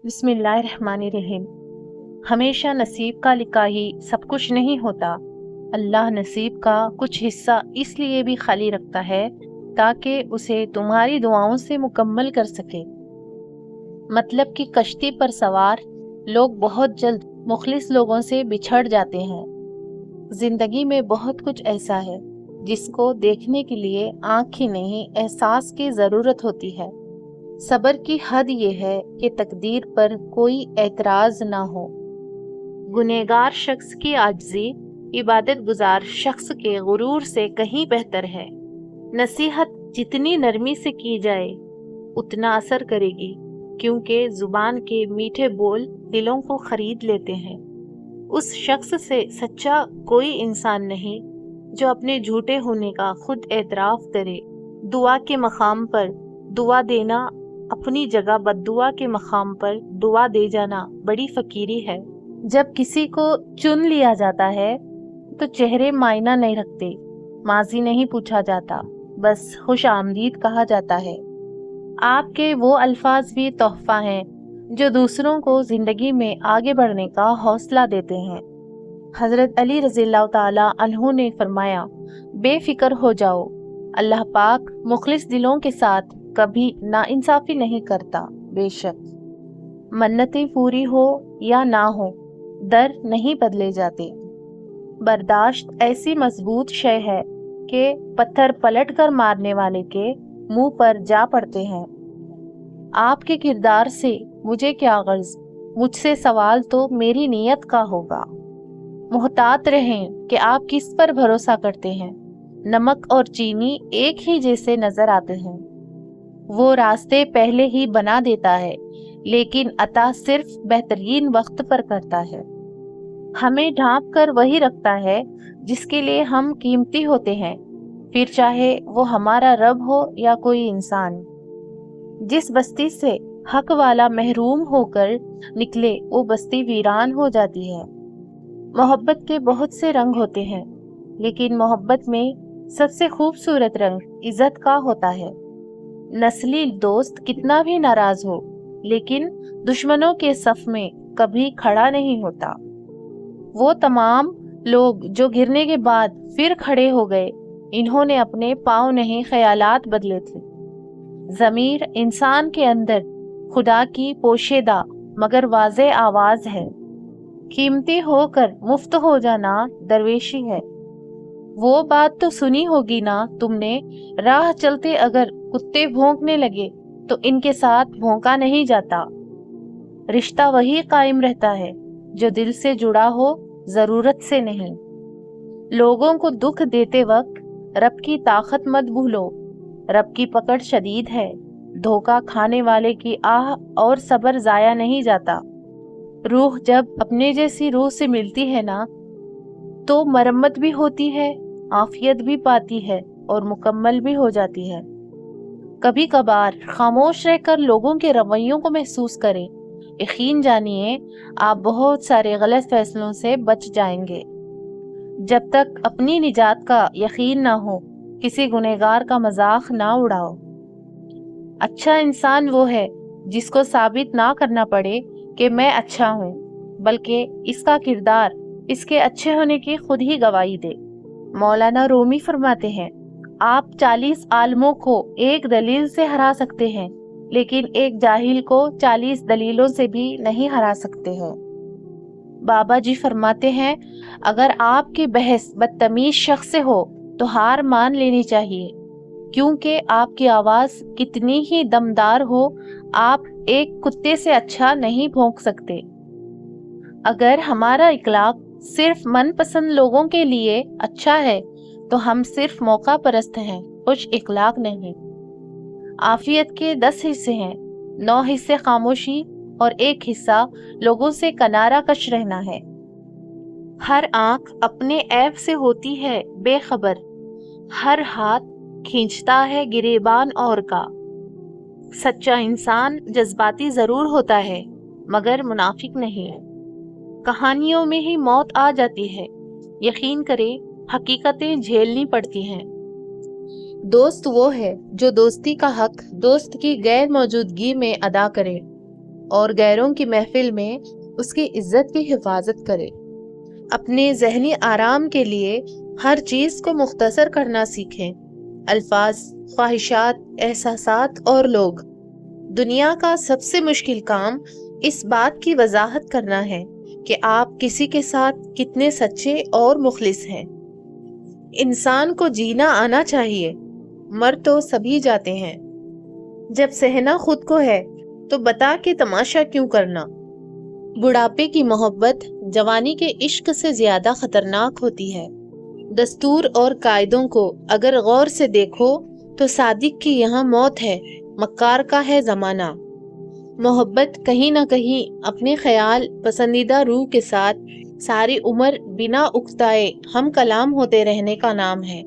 बिस्मिल्लाहिर्रहमानिर्रहीम। हमेशा नसीब का लिखा ही सब कुछ नहीं होता। अल्लाह नसीब का कुछ हिस्सा इसलिए भी खाली रखता है ताकि उसे तुम्हारी दुआओं से मुकम्मल कर सके। मतलब कि कश्ती पर सवार लोग बहुत जल्द मुखलिस लोगों से बिछड़ जाते हैं। जिंदगी में बहुत कुछ ऐसा है जिसको देखने के लिए आँख ही नहीं, एहसास की ज़रूरत होती है। सब्र की हद ये है कि तकदीर पर कोई एतराज ना हो। गुनहगार शख्स की आजिज़ी इबादत गुजार शख्स के गुरूर से कहीं बेहतर है। नसीहत जितनी नरमी से की जाए उतना असर करेगी, क्योंकि जुबान के मीठे बोल दिलों को खरीद लेते हैं। उस शख्स से सच्चा कोई इंसान नहीं जो अपने झूठे होने का खुद एतराफ़ करे। दुआ के मकाम पर दुआ देना अपनी जगह बद्दुआ के मकाम पर दुआ दे जाना बड़ी फकीरी है। जब किसी को चुन लिया जाता है तो चेहरे मायना नहीं रखते, माजी नहीं पूछा जाता, बस खुश आमदीद कहा जाता है। आपके वो अल्फाज भी तोहफा हैं जो दूसरों को जिंदगी में आगे बढ़ने का हौसला देते हैं। हजरत अली रज़ियल्लाहु ताला अन्हु ने फरमाया, बेफिक्र हो जाओ, अल्लाह पाक मुखलिस दिलों के साथ कभी नाइंसाफी नहीं करता। बेशक मन्नतें पूरी हो या ना हो, दर नहीं बदले जाते। बर्दाश्त ऐसी मजबूत शय है कि पत्थर पलट कर मारने वाले के मुंह पर जा पड़ते हैं। आपके किरदार से मुझे क्या गर्ज, मुझसे सवाल तो मेरी नीयत का होगा। मुहतात रहें कि आप किस पर भरोसा करते हैं। नमक और चीनी एक ही जैसे नजर आते हैं। वो रास्ते पहले ही बना देता है, लेकिन अता सिर्फ बेहतरीन वक्त पर करता है। हमें ढांप कर वही रखता है जिसके लिए हम कीमती होते हैं, फिर चाहे वो हमारा रब हो या कोई इंसान। जिस बस्ती से हक वाला महरूम होकर निकले वो बस्ती वीरान हो जाती है। मोहब्बत के बहुत से रंग होते हैं, लेकिन मोहब्बत में सबसे खूबसूरत रंग इज्जत का होता है। नस्ली दोस्त कितना भी नाराज हो, लेकिन दुश्मनों के सफ में कभी खड़ा नहीं होता। वो तमाम लोग जो गिरने के बाद फिर खड़े हो गए, इन्होंने अपने पांव नहीं ख्यालात बदले थे। ज़मीर इंसान के अंदर खुदा की पोशीदा मगर वाज़े आवाज़ है। कीमती होकर मुफ्त हो जाना दरवेशी है। वो बात तो सुनी होगी ना तुमने, राह चलते अगर कुत्ते भौंकने लगे तो इनके साथ भौंका नहीं जाता। रिश्ता वही कायम रहता है जो दिल से जुड़ा हो, जरूरत से नहीं। लोगों को दुख देते वक्त रब की ताकत मत भूलो, रब की पकड़ शदीद है। धोखा खाने वाले की आह और सब्र जाया नहीं जाता। रूह जब अपने जैसी रूह से मिलती है ना, तो मरम्मत भी होती है, आफियत भी पाती है और मुकम्मल भी हो जाती है। कभी कभार खामोश रहकर लोगों के रवैयों को महसूस करें। यकीन जानिए आप बहुत सारे गलत फैसलों से बच जाएंगे। जब तक अपनी निजात का यकीन ना हो, किसी गुनहगार का मजाक ना उड़ाओ। अच्छा इंसान वो है जिसको साबित ना करना पड़े कि मैं अच्छा हूँ, बल्कि इसका किरदार इसके अच्छे होने की खुद ही गवाही दे। मौलाना रूमी फरमाते हैं, आप 40 आलमों को एक दलील से हरा सकते हैं, लेकिन एक जाहिल को 40 दलीलों से भी नहीं हरा सकते हैं। बाबा जी फरमाते हैं, अगर आपकी बहस बदतमीज शख्स से हो तो हार मान लेनी चाहिए, क्योंकि आपकी आवाज कितनी ही दमदार हो, आप एक कुत्ते से अच्छा नहीं भौंक सकते। अगर हमारा इखलाक सिर्फ मनपसंद लोगों के लिए अच्छा है तो हम सिर्फ मौका परस्त हैं, कुछ इखलाक नहीं। आफियत के 10 हिस्से हैं, 9 हिस्से खामोशी और 1 हिस्सा लोगों से किनारा कश रहना है। हर आंख अपने ऐब से होती है बेखबर, हर हाथ खींचता है गिरेबान और का। सच्चा इंसान जज्बाती जरूर होता है मगर मुनाफिक नहीं। कहानियों में ही मौत आ जाती है, यकीन करें हकीकतें झेलनी पड़ती हैं। दोस्त वो है जो दोस्ती का हक दोस्त की गैर मौजूदगी में अदा करे। اور غیروں کی محفل میں اس کی عزت کی حفاظت کرے۔ اپنے ذہنی آرام کے لیے ہر چیز کو مختصر کرنا سیکھیں، الفاظ، خواہشات، احساسات اور لوگ۔ دنیا کا سب سے مشکل کام اس بات کی وضاحت کرنا ہے کہ آپ کسی کے ساتھ کتنے سچے اور مخلص ہیں۔ انسان کو جینا آنا چاہیے، مر تو سبھی جاتے ہیں۔ جب سہنا خود کو ہے تو بتا کے تماشا کیوں کرنا۔ بڑھاپے کی محبت جوانی کے عشق سے زیادہ خطرناک ہوتی ہے۔ دستور اور قاعدوں کو اگر غور سے دیکھو تو صادق کی یہاں موت ہے، مکار کا ہے زمانہ۔ محبت کہیں نہ کہیں اپنے خیال پسندیدہ روح کے ساتھ ساری عمر بنا اکتائے ہم کلام ہوتے رہنے کا نام ہے۔